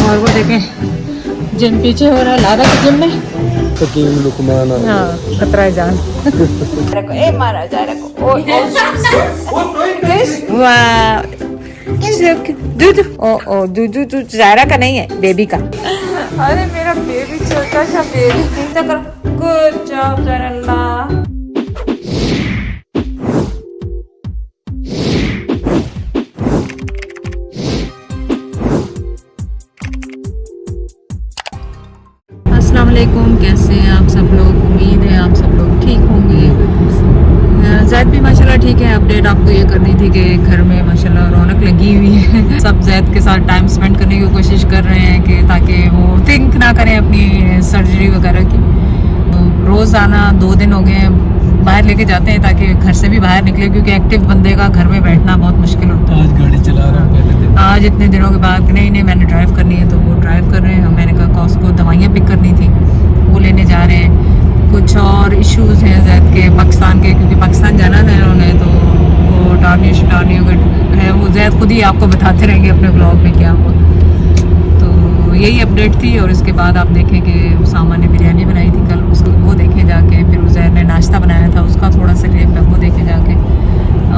और वो देखें जिम पीछे हो रहा है, लादा के जिम में हकीम लुकमान आ हाँ खतरा है जान। ए मारा जा रहा दूधू ओ दूधू तू जायरा का नहीं है, बेबी का। अरे मेरा बेबी छोटा सा बेबी। Good job Zaira. अस्सलाम वालेकुम, कैसे हैं आप सब लोग? उम्मीद है आप सब लोग ठीक होंगे। जैद भी माशाल्लाह ठीक है। अपडेट आपको ये करनी थी कि घर में माशाल्लाह रौनक लगी हुई है। सब जैद के साथ टाइम स्पेंड करने की कोशिश कर रहे हैं कि ताकि वो थिंक ना करें अपनी सर्जरी वगैरह की। तो रोज़ आना 2 दिन हो गए हैं, बाहर लेके जाते हैं ताकि घर से भी बाहर निकले, क्योंकि एक्टिव बंदे का घर में बैठना बहुत मुश्किल होता है। आज गाड़ी चला रहा हूँ पहले दिन। आज इतने दिनों के बाद नहीं मैंने ड्राइव करनी है, तो वो ड्राइव कर रहे हैं। मैंने कहा कॉस्को दवाइयाँ पिक करनी थी, वो लेने जा रहे हैं। कुछ और इश्यूज़ हैं जैद के पाकिस्तान के, क्योंकि पाकिस्तान जाना है उन्होंने, तो वो टार्निश है, वो जैद खुद ही आपको बताते रहेंगे अपने ब्लॉग में क्या हुआ। तो यही अपडेट थी। और इसके बाद आप देखें कि उसामा ने बिरयानी बनाई थी कल, उसको वो देखे जाके। फिर उज़ैर ने नाश्ता बनाया था, उसका थोड़ा सा क्लिप है, वो देखे जाके।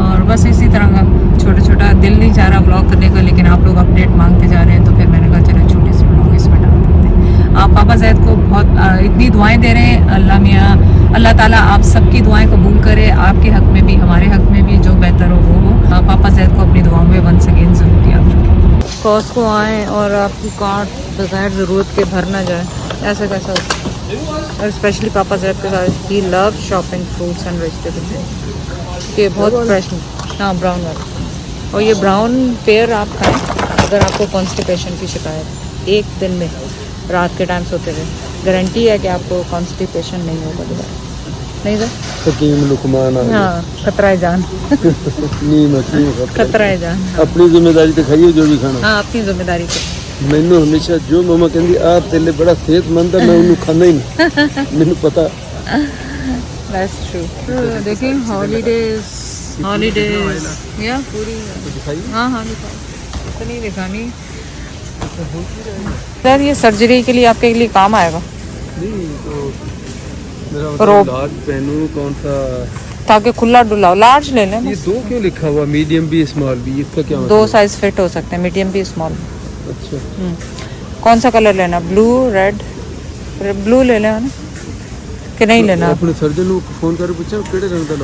और बस इसी तरह का छोटा छोटा, दिल नहीं चाह रहा ब्लॉग करने का, लेकिन आप लोग अपडेट मांगते जा रहे हैं, तो फिर मैंने कहा चलो छोटी सी ब्लॉग इसमें डाल देते हैं। आप पापा जैद को बहुत इतनी दुआएं दे रहे हैं। अल्लाह मियाँ, अल्लाह ताला आप सबकी दुआएं कबूल करे, आपके हक में भी हमारे हक में भी, जो बेहतर हो वो हो। पापा जैद को अपनी दुआओं में वंस अगेन ज़रूर याद रखें। कॉस्को आएँ और आपकी कार्ड बगैर ज़रूरत के भर ना जाए, ऐसा कैसा होता है। और स्पेशली पापा जैद के साथ ही love shopping fruits and vegetables, ये बहुत फ्रेश। हाँ ब्राउन वाला। और ये ब्राउन पेयर आप खाएं अगर आपको कॉन्स्टिपेशन की शिकायत, एक दिन में रात के टाइम सोते हुए, गारंटी है कि आपको कॉन्स्टिपेशन नहीं होगा दोबारा। नहीं सर हकीम लुकमान आ हाँ खतरा है जान। खतरा है जान। अपनी जिम्मेदारी तो खाइए जो भी खाना। हाँ अपनी जिम्मेदारी पे। मैनू हमेशा जो ममा कहती आ तेले बड़ा सेहतमंद है, मैं उन्हें खाना ही नहीं। मैनू पता। That's true। देखिए हॉलीडेज या पूरी। हाँ हाँ दिखाओ, इतनी दिखानी सर। ये सर्जरी के लिए आपके लिए काम आएगा। नहीं तो मेरा मतलब लार्ज पहनूं कौन सा, ताकि खुला डुला। लार्ज ले लें। ये 2 क्यों लिखा हुआ, मीडियम भी स्मॉल भी, इसका क्या मतलब? 2 साइज फिट हो सकते हैं, मीडियम भी स्मॉल। अच्छा कौन सा कलर लेना? Blue red? ब्लू ले लेना ना कि नहीं लेना? अपने सर्जन को फोन कर पूछा केड़े रंग का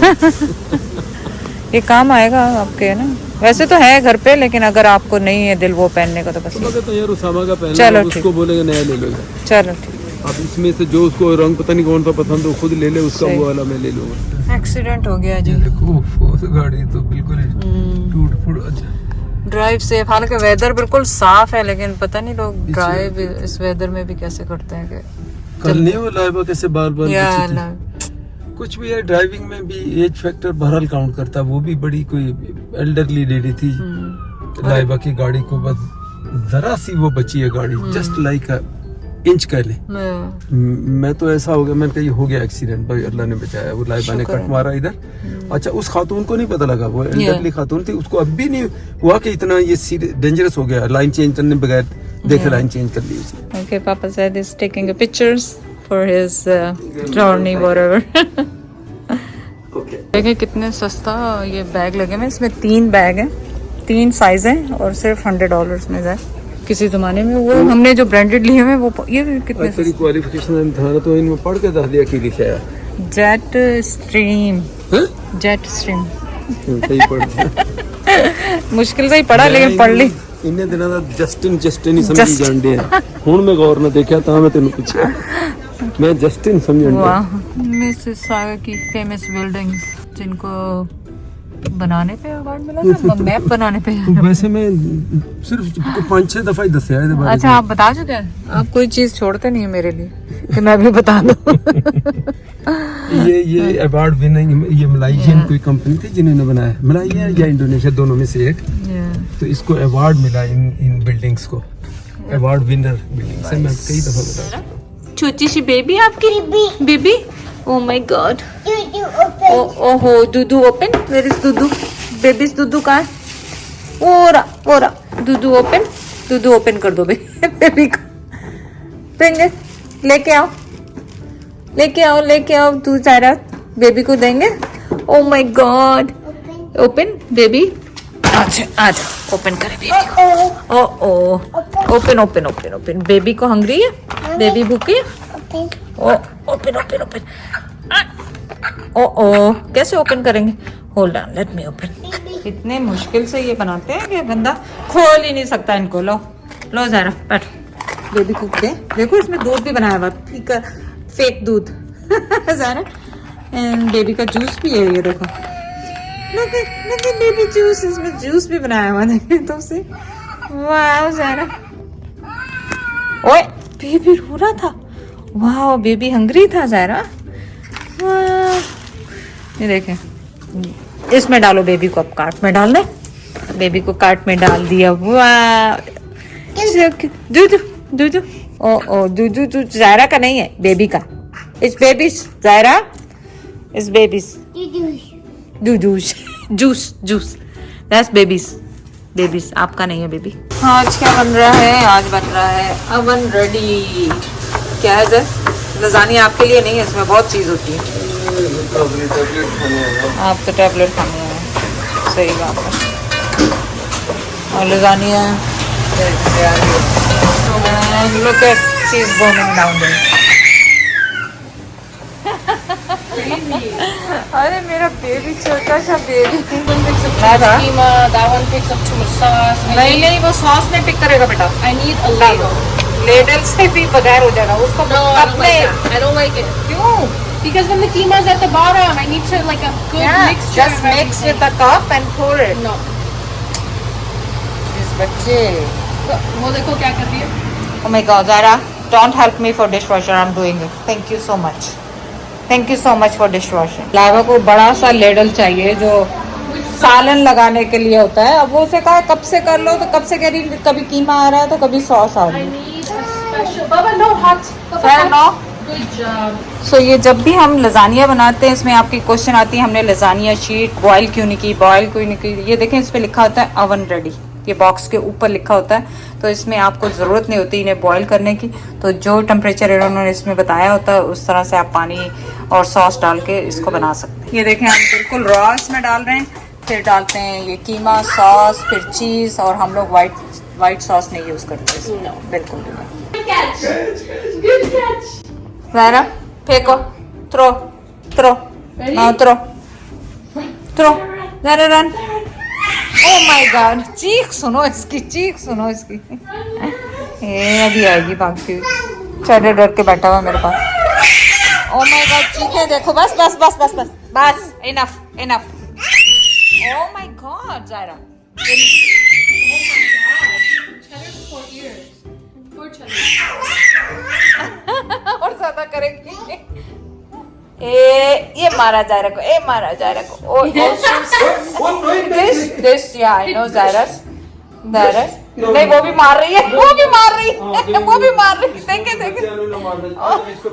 ये काम आएगा आपके, है ना? वैसे तो है घर पे, लेकिन अगर आपको नहीं है दिल वो पहनने का तो बस तो यार उसामा का पहनना, चलो उसको बोलेंगे नया ले लो। चलो ठीक। अब इसमें से जो उसको रंग पता नहीं कौन सा पसंद हो खुद ले ले, उसका वो वाला मैं ले लूंगा। एक्सीडेंट हो गया जी। देखो गाड़ी तो बिल्कुल टूट फूट। अच्छा ड्राइव सेफ। हालांकि वेदर बिल्कुल साफ है, लेकिन पता नहीं लोग ड्राइव इस वेदर में भी कैसे करते हैं। कि कल नहीं वो लाइबा कैसे बार बार कुछ भी है। ड्राइविंग में भी एज फैक्टर बहरहाल काउंट करता है। वो भी बड़ी कोई एल्डरली लेडी थी, लाइबा की गाड़ी को बस जरा सी वो बची है गाड़ी, जस्ट लाइक इंच कह ले। मैं तो ऐसा हो गया, मैंने कहा ये हो गया एक्सीडेंट, भाई अल्लाह ने बचाया। वो लाइबा ने कट मारा इधर। अच्छा उस खातून को नहीं पता लगा, वो एल्डरली खातून थी, उसको अब भी नहीं हुआ कि इतना ये डेंजरस हो गया। लाइन चेंज करने बगैर देखे लाइन चेंज कर ली उसने। ओके पापा said is taking a pictures for his journey whatever। देखें कितने सस्ता ये बैग लगे हुए। इसमें 3 बैग हैं, 3 साइज हैं, और सिर्फ $100 में जाए। किसी जमाने में वो हमने जो ब्रांडेड लिए हुए वो ये कितने तेरी क्वालिफिकेशन था तो इनमें पढ़ के दस दिया की लिखा है। Jet stream. जेट स्ट्रीम सही पढ़ मुश्किल से ही पढ़ा, लेकिन पढ़ ली। इन्ने दिनों ਦਾ ਜਸਟਿਨ ਹੀ ਸਮਝੀ ਜਾਂਦੇ ਆ। ਹੁਣ ਮੈਂ ਗੌਰ ਨਾਲ ਦੇਖਿਆ ਤਾਂ मैं ਤੈਨੂੰ ਪੁੱਛਿਆ। मैं जस्टिन समझ। वाह मिसिसागा की फेमस बिल्डिंग्स, जिनको बनाने पे अवार्ड मिला था, मैप बनाने पे। वैसे मैं सिर्फ 5-6 दफा ही दसिया है बारे। अच्छा आप बता चुके हैं। आप कोई चीज छोड़ते नहीं है मेरे लिए कि मैं भी बता दूं। ये अवार्ड विनिंग, ये मलाइशियन कोई कंपनी थी जिन्होंने बनाया, मलाइशिया या इंडोनेशिया दोनों में से एक। तो इसको अवार्ड मिला इन बिल्डिंग्स को, अवार्ड विनर बिल्डिंग्स है। मैं कई दफा बता। छोटी सी बेबी आपकी बेबी। Oh my God. ओहो दूधू ओपन। वेयर इज दूधू? बेबीज दूधू कहाँ है? ओरा दूधू ओपन। दूध ओपन कर दो बेबी को, देंगे, लेके आओ दूध सारा बेबी को देंगे। Oh my God, open baby, अच्छा ओपन करे बेबी को। ओ ओपन बेबी को हंग्री है, बेबी भूखी है। ओ ओपन ओ कैसे ओपन करेंगे? Hold on, let me open. इतने मुश्किल से ये बनाते हैं कि बंदा खोल ही नहीं सकता इनको। लो ज़रा बैठो, बेबी को दे। देखो इसमें दूध भी बनाया हुआ, फेक दूध ज़रा। बेबी का जूस भी है, ये देखो, बेबी जूस, इसमें जूस भी बनाया हुआ देखे तो से। वाह ज़रा, ओए बेबी रो रहा था। वाह बेबी हंग्री था ज़रा। वाह, ये देखें, इसमें डालो बेबी को, अब कार्ट में डाल दे। बेबी को कार्ट में डाल दिया। वाह, दूध ओ दूध ज़ायरा का नहीं है, बेबी का। It's babies Zaira, it's babies juice that's babies, आपका नहीं है बेबी। हाँ, आज क्या बन रहा है? आज बन रहा है अवन रेडी। क्या है सर? लजानिया आपके लिए नहीं है, इसमें बहुत चीज़ होती है। आप तो टैबलेट खाने हैं, सही बात है। और lasagne, look at she's burning down there. अरे मेरा बेबी, छोटा सा बेबी। नहीं, वो सॉस में पिक करेगा बेटा। I need a ladle. Ladle से भी बगैर हो जाएगा उसको। No, I don't like it. I don't like it. क्यों? Because then the keema is at the bottom. I need to like a good mixture. Just of mix everything. with the cup and pour it. No. इस बच्चे। वो देखो क्या कर रही है। Oh my God, Zara, don't help me for dishwasher. I'm doing it. Thank you so much. Thank you so much for dishwashing. लावा को बड़ा सा लेडल चाहिए जो सालन लगाने के लिए होता है। अब वो उसे कहा कब से कर लो, तो कब से कह रही, कभी कीमा आ रहा है तो कभी सॉस आ रही I है। need a special. Baba, no hot. Baba, Fair hot. enough. Good job. सो ये जब भी हम लजानिया बनाते हैं, इसमें आपकी क्वेश्चन आती है हमने लजानिया शीट बॉयल क्यों नहीं की, बॉयल क्यों नहीं की। ये देखें, इस पे लिखा होता है अवन रेडी, ये बॉक्स के ऊपर लिखा होता है। तो इसमें आपको ज़रूरत नहीं होती इन्हें बॉयल करने की। तो जो टेम्परेचर इन्होंने इसमें बताया होता है उस तरह से आप पानी और सॉस डाल के इसको बना सकते हैं। ये देखें, हम बिल्कुल रॉ इसमें डाल रहे हैं, फिर डालते हैं ये कीमा, सॉस, फिर चीज़। और हम लोग वाइट सॉस नहीं यूज़ करते इसमें, बिल्कुल भी नहीं। Good catch. Good catch. Zara फेंको, throw Ready? Throw Zara run. Oh my God, चीख सुनो इसकी। ये अभी आएगी भागती हुई, चढ़े डर के बैठा हुआ मेरे पास। ओह माय गॉड, चीखे देखो, बस enough. Oh my God Zara, Cheddar's 4 ears. Poor cheddar. और ज्यादा करेंगी। ये मारा ज़ायरा को, this yeah, I know Zairus. नहीं, वो भी मार रही है, देखे।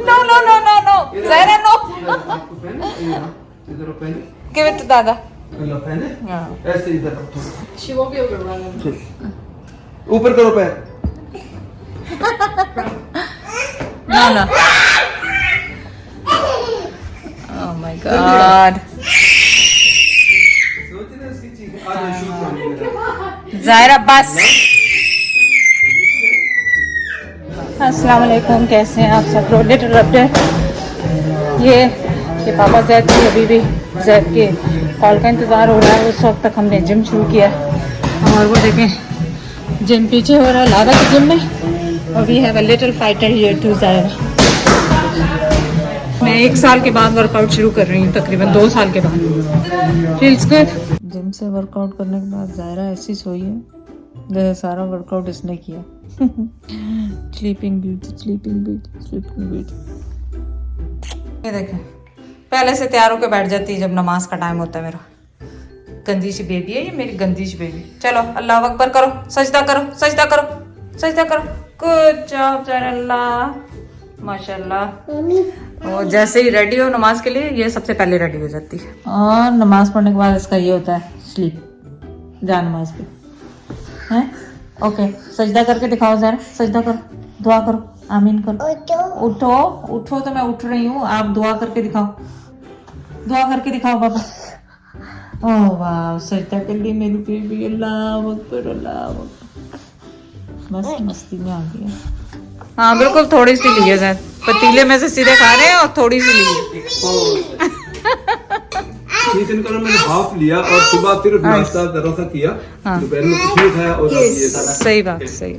No, Zaira, no. Give it to दादा। हाँ। ऐसे इधर She won't be able to run. ऊपर करो पैर। No. Oh my God. Zaira बस। अस्सलाम वालेकुम, कैसे हैं आप सब लोग? लिटिल अपडेट, ये पापा जैद की अभी भी जैद के कॉल का इंतज़ार हो रहा है। उस वक्त तक हमने जिम शुरू किया और वो देखें जिम पीछे हो रहा है लावा की जिम में। और we have a little fighter here to Zaira. मैं 1 साल के बाद वर्कआउट शुरू कर रही हूँ, तकरीबन 2 साल के बाद। Feels good. जिम से वर्कआउट करने के बाद ज़ायरा ऐसी सोई है जैसे सारा वर्कआउट इसने किया। Sleeping beauty. ये देखें, पहले से तैयार होकर बैठ जाती है जब नमाज का टाइम होता है मेरा। गंदी सी बेबी है ये मेरी, गंदी सी बेबी। चलो अल्लाह अकबर करो, सजदा करो। गुड जॉब ज़ायरा, अल्लाह माशाल्लाह। और जैसे ही रेडी हो नमाज के लिए, ये सबसे पहले रेडी हो जाती है। और नमाज पढ़ने के बाद इसका ये होता है स्लीप, जा नमाज पे हैं। ओके सजदा करके दिखाओ जरा, सजदा करो, दुआ करो, आमीन करो। उठो उठो, तो मैं उठ रही हूँ, आप दुआ करके दिखाओ, दुआ करके दिखाओ पापा। ओह वाह, सजदा कर ली मेरी बेबी, अल्लाह अकबर, अल्लाह अकबर। बस मस्ती में आ गया। हाँ बिल्कुल, थोड़ी सी ली है जैद, पतीले में से सीधे खा रहे हैं और थोड़ी सी ली है। चिकन का मैंने हाफ लिया और सुबह फिर नाश्ता जरा सा किया, दोपहर में कुछ नहीं खाया और अब ये सारा। सही बात, सही।